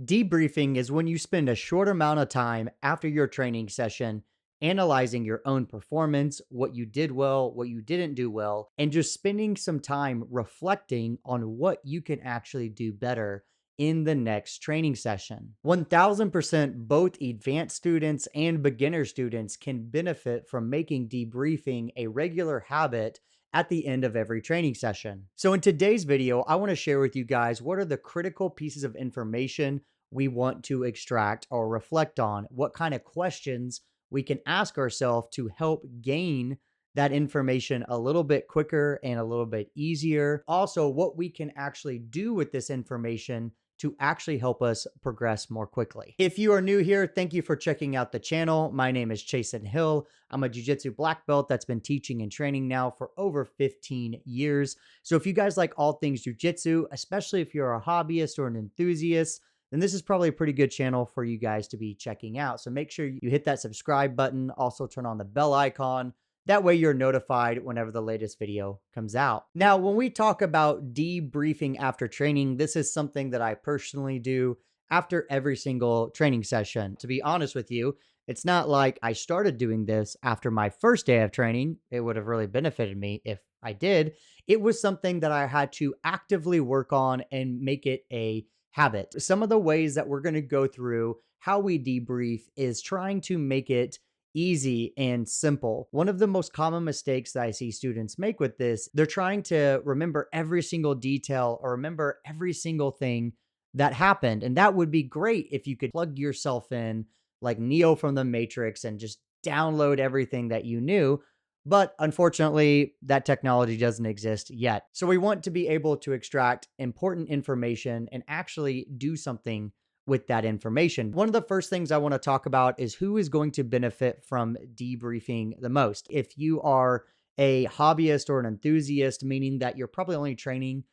Debriefing is when you spend a short amount of time after your training session analyzing your own performance, what you did well, what you didn't do well, and just spending some time reflecting on what you can actually do better in the next training session. 1000% both advanced students and beginner students can benefit from making debriefing a regular habit at the end of every training session. So in today's video, I want to share with you guys what are the critical pieces of information we want to extract or reflect on, what kind of questions we can ask ourselves to help gain that information a little bit quicker and a little bit easier. Also, what we can actually do with this information to actually help us progress more quickly. If you are new here, thank you for checking out the channel. My name is Chasen Hill. I'm a jiu-jitsu black belt that's been teaching and training now for over 15 years. So if you guys like all things jiu-jitsu, especially if you're a hobbyist or an enthusiast, then this is probably a pretty good channel for you guys to be checking out. So make sure you hit that subscribe button. Also turn on the bell icon. That way you're notified whenever the latest video comes out. Now, when we talk about debriefing after training, this is something that I personally do after every single training session. To be honest with you, it's not like I started doing this after my first day of training. It would have really benefited me if I did. It was something that I had to actively work on and make it a habit. Some of the ways that we're going to go through how we debrief is trying to make it easy and simple. One of the most common mistakes that I see students make with this, they're trying to remember every single detail or remember every single thing that happened. And that would be great if you could plug yourself in like Neo from the Matrix and just download everything that you knew. But unfortunately, that technology doesn't exist yet. So we want to be able to extract important information and actually do something with that information. One of the first things I want to talk about is who is going to benefit from debriefing the most. If you are a hobbyist or an enthusiast, meaning that you're probably only training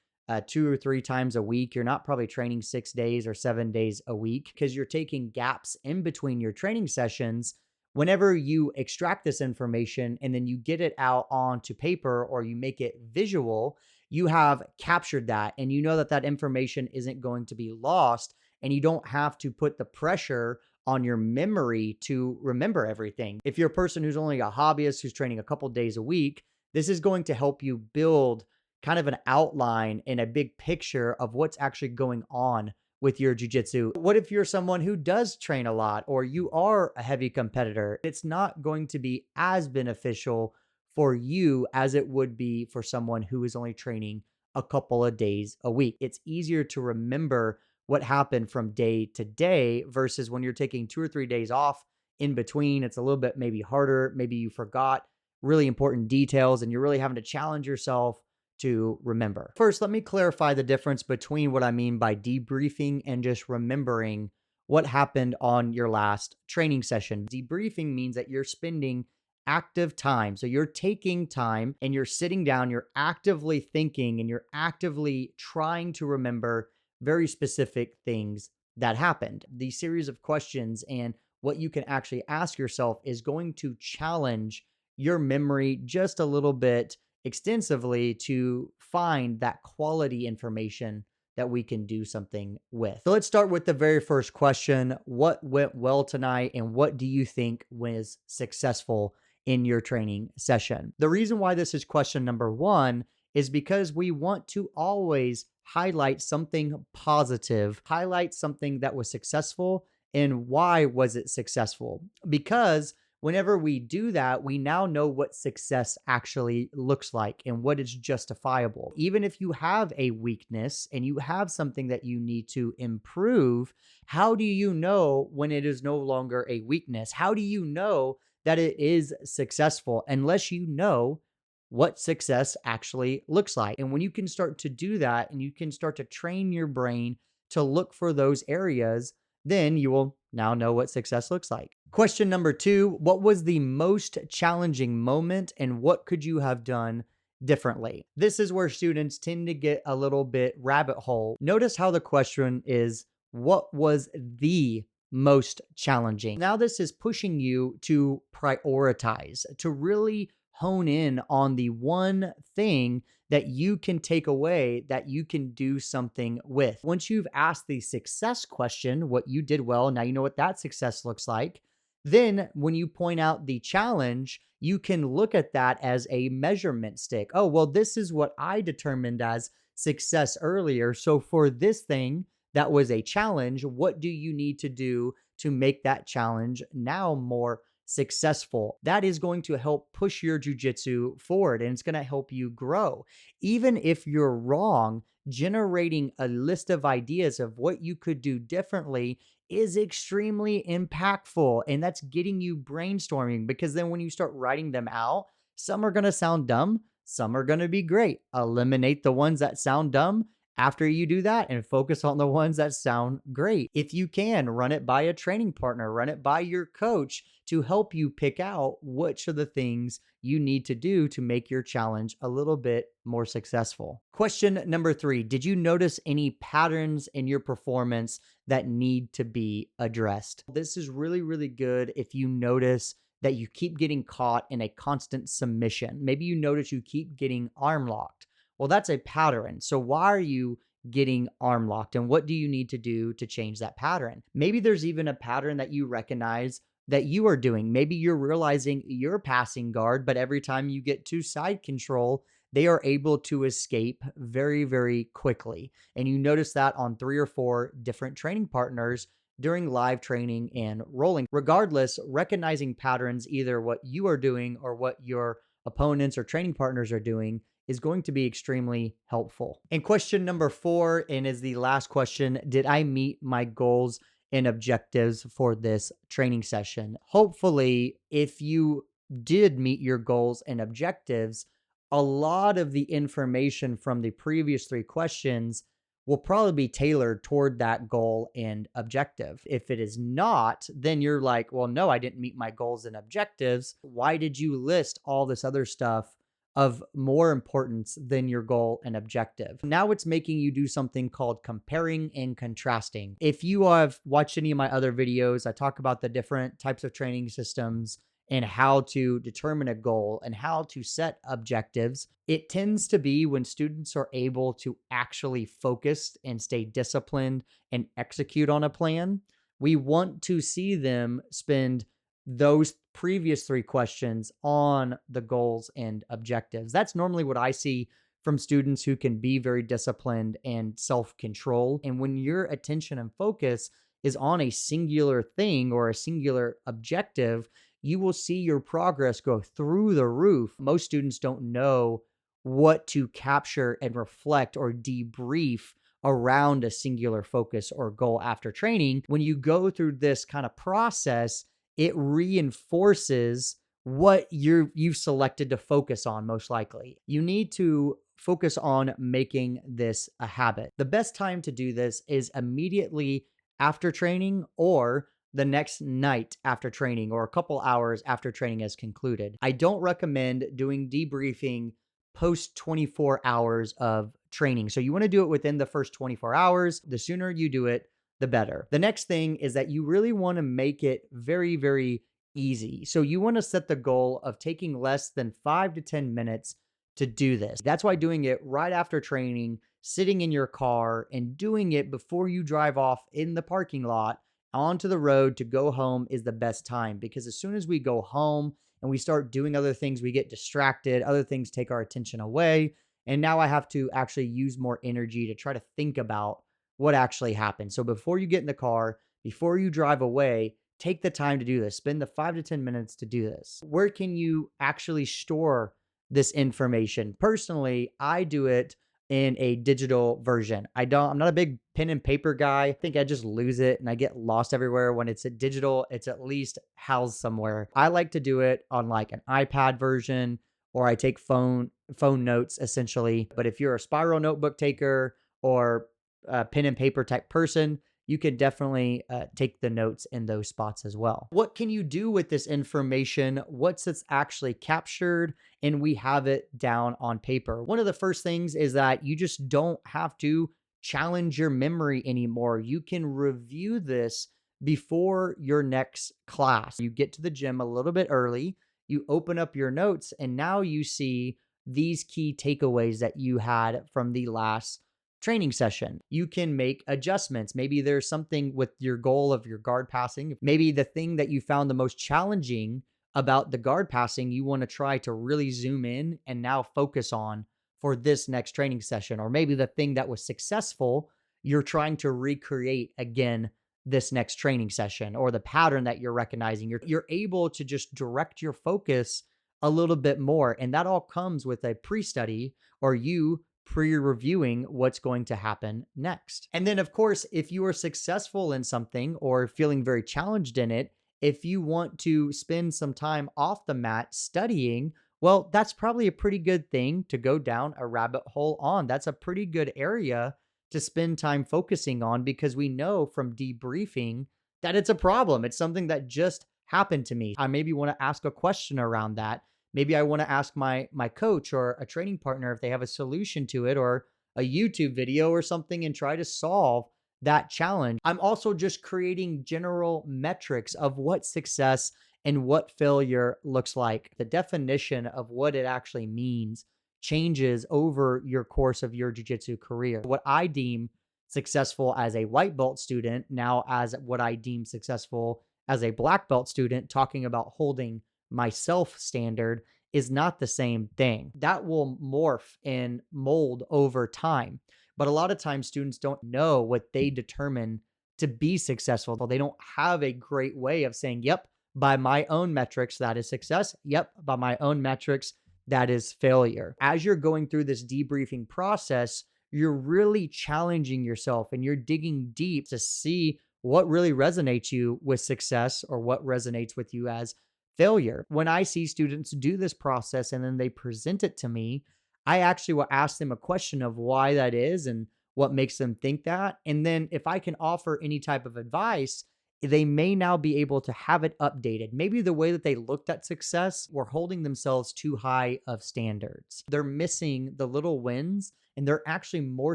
2 or 3 times a week, you're not probably training 6 days or 7 days a week because you're taking gaps in between your training sessions. Whenever you extract this information and then you get it out onto paper or you make it visual, you have captured that and you know that that information isn't going to be lost and you don't have to put the pressure on your memory to remember everything. If you're a person who's only a hobbyist who's training a couple days a week, this is going to help you build kind of an outline and a big picture of what's actually going on with your jiu-jitsu. What if you're someone who does train a lot or you are a heavy competitor? It's not going to be as beneficial for you as it would be for someone who is only training a couple of days a week. It's easier to remember what happened from day to day versus when you're taking 2 or 3 days off in between. It's a little bit maybe harder. Maybe you forgot really important details and you're really having to challenge yourself to remember. First, let me clarify the difference between what I mean by debriefing and just remembering what happened on your last training session. Debriefing means that you're spending active time. So you're taking time and you're sitting down, you're actively thinking and you're actively trying to remember very specific things that happened. The series of questions and what you can actually ask yourself is going to challenge your memory just a little bit extensively to find that quality information that we can do something with. So let's start with the very first question. What went well tonight and what do you think was successful in your training session? The reason why this is question number one is because we want to always highlight something positive, highlight something that was successful and why was it successful? Because whenever we do that, we now know what success actually looks like and what is justifiable. Even if you have a weakness and you have something that you need to improve, how do you know when it is no longer a weakness? How do you know that it is successful unless you know what success actually looks like? And when you can start to do that and you can start to train your brain to look for those areas, then you will now know what success looks like. Question number two, what was the most challenging moment and what could you have done differently? This is where students tend to get a little bit rabbit hole. Notice how the question is, what was the most challenging? Now this is pushing you to prioritize, to really hone in on the one thing that you can take away that you can do something with. Once you've asked the success question, what you did well, now you know what that success looks like. Then when you point out the challenge, you can look at that as a measurement stick. Oh, well, this is what I determined as success earlier. So for this thing that was a challenge, what do you need to do to make that challenge now more successful? That is going to help push your jujitsu forward, and it's going to help you grow. Even if you're wrong, generating a list of ideas of what you could do differently is extremely impactful. And that's getting you brainstorming, because then when you start writing them out, some are going to sound dumb, some are going to be great. Eliminate the ones that sound dumb after you do that and focus on the ones that sound great. If you can, run it by a training partner, run it by your coach to help you pick out which are the things you need to do to make your challenge a little bit more successful. Question number 3, did you notice any patterns in your performance that need to be addressed? This is really, really good if you notice that you keep getting caught in a constant submission. Maybe you notice you keep getting arm locked. Well, that's a pattern. So why are you getting arm locked, and what do you need to do to change that pattern? Maybe there's even a pattern that you recognize that you are doing. Maybe you're realizing you're passing guard, but every time you get to side control, they are able to escape very, very quickly. And you notice that on 3 or 4 different training partners during live training and rolling. Regardless, recognizing patterns, either what you are doing or what your opponents or training partners are doing, is going to be extremely helpful. And question number 4, and is the last question, did I meet my goals and objectives for this training session? Hopefully, if you did meet your goals and objectives, a lot of the information from the previous 3 questions will probably be tailored toward that goal and objective. If it is not, then you're like, well, no, I didn't meet my goals and objectives. Why did you list all this other stuff of more importance than your goal and objective? Now it's making you do something called comparing and contrasting. If you have watched any of my other videos, I talk about the different types of training systems and how to determine a goal and how to set objectives. It tends to be when students are able to actually focus and stay disciplined and execute on a plan. We want to see them spend those previous 3 questions on the goals and objectives. That's normally what I see from students who can be very disciplined and self-controlled. And when your attention and focus is on a singular thing or a singular objective, you will see your progress go through the roof. Most students don't know what to capture and reflect or debrief around a singular focus or goal after training. When you go through this kind of process, it reinforces what you've selected to focus on, most likely. You need to focus on making this a habit. The best time to do this is immediately after training, or the next night after training, or a couple hours after training has concluded. I don't recommend doing debriefing post 24 hours of training. So you want to do it within the first 24 hours. The sooner you do it, the better. The next thing is that you really want to make it very, very easy. So you want to set the goal of taking less than 5 to 10 minutes to do this. That's why doing it right after training, sitting in your car, and doing it before you drive off in the parking lot onto the road to go home is the best time. Because as soon as we go home and we start doing other things, we get distracted, other things take our attention away. And now I have to actually use more energy to try to think about what actually happened. So before you get in the car, before you drive away, take the time to do this. Spend the 5 to 10 minutes to do this. Where can you actually store this information? Personally, I do it in a digital version. I'm not a big pen and paper guy. I think I just lose it and I get lost everywhere. When it's a digital, it's at least housed somewhere. I like to do it on like an iPad version, or I take phone notes essentially. But if you're a spiral notebook taker or a pen and paper type person, you can definitely take the notes in those spots as well. What can you do with this information? What's it's actually captured, and we have it down on paper? One of the first things is that you just don't have to challenge your memory anymore. You can review this before your next class. You get to the gym a little bit early. you open up your notes and now you see these key takeaways that you had from the last training session. You can make adjustments. Maybe there's something with your goal of your guard passing. Maybe the thing that you found the most challenging about the guard passing, you want to try to really zoom in and now focus on for this next training session. Or maybe the thing that was successful, you're trying to recreate again this next training session, or the pattern that you're recognizing. You're able to just direct your focus a little bit more. And that all comes with a pre-study or you pre-reviewing what's going to happen next. And then, of course, if you are successful in something or feeling very challenged in it, if you want to spend some time off the mat studying, well, that's probably a pretty good thing to go down a rabbit hole on. That's a pretty good area to spend time focusing on, because we know from debriefing that it's a problem. It's something that just happened to me. I maybe want to ask a question around that. Maybe I want to ask my coach or a training partner if they have a solution to it, or a YouTube video or something, and try to solve that challenge. I'm also just creating general metrics of what success and what failure looks like. The definition of what it actually means changes over your course of your jiu-jitsu career. What I deem successful as a white belt student, now as what I deem successful as a black belt student, talking about holding my self standard, is not the same thing. That will morph and mold over time. But a lot of times students don't know what they determine to be successful. They don't have a great way of saying, yep, by my own metrics, that is success. Yep, by my own metrics, that is failure. As you're going through this debriefing process, you're really challenging yourself and you're digging deep to see what really resonates you with success or what resonates with you as failure. When I see students do this process and then they present it to me, I actually will ask them a question of why that is and what makes them think that. And then if I can offer any type of advice, they may now be able to have it updated. Maybe the way that they looked at success were holding themselves too high of standards. They're missing the little wins and they're actually more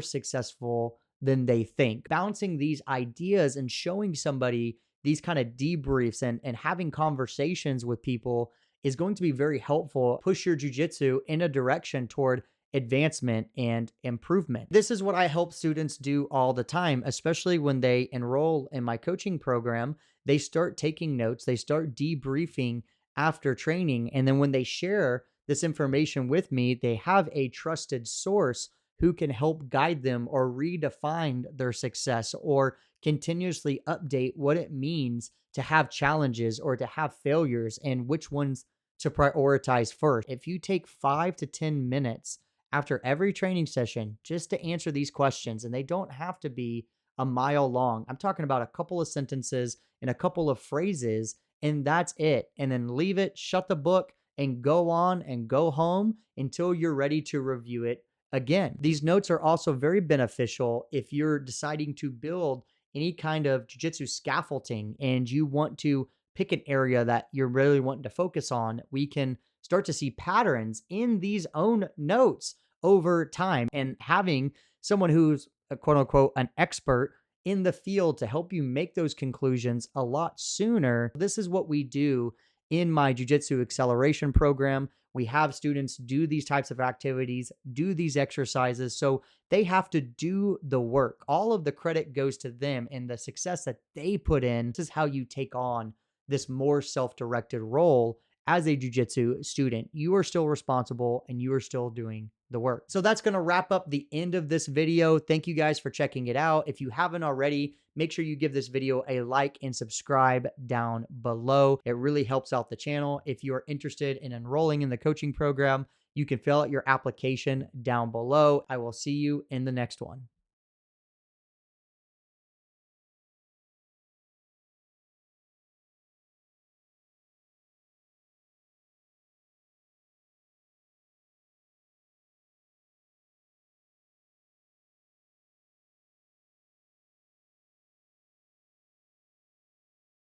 successful than they think. Bouncing these ideas and showing somebody these kind of debriefs and having conversations with people is going to be very helpful. Push your jiu-jitsu in a direction toward advancement and improvement. This is what I help students do all the time, especially when they enroll in my coaching program. They start taking notes, they start debriefing after training. And then when they share this information with me, they have a trusted source who can help guide them or redefine their success or continuously update what it means to have challenges or to have failures and which ones to prioritize first. If you take 5 to 10 minutes after every training session just to answer these questions, and they don't have to be a mile long. I'm talking about a couple of sentences and a couple of phrases, and that's it. And then leave it, shut the book, and go on and go home until you're ready to review it again. These notes are also very beneficial if you're deciding to build any kind of jiu-jitsu scaffolding and you want to pick an area that you're really wanting to focus on. We can start to see patterns in these own notes over time, and having someone who's a quote unquote an expert in the field to help you make those conclusions a lot sooner. This is what we do in my jiu-jitsu acceleration program. We have students do these types of activities, do these exercises. So they have to do the work. All of the credit goes to them and the success that they put in. This is how you take on this more self-directed role as a jiu-jitsu student. You are still responsible and you are still doing the work. So that's going to wrap up the end of this video. Thank you guys for checking it out. If you haven't already, make sure you give this video a like and subscribe down below. It really helps out the channel. If you are interested in enrolling in the coaching program, you can fill out your application down below. I will see you in the next one.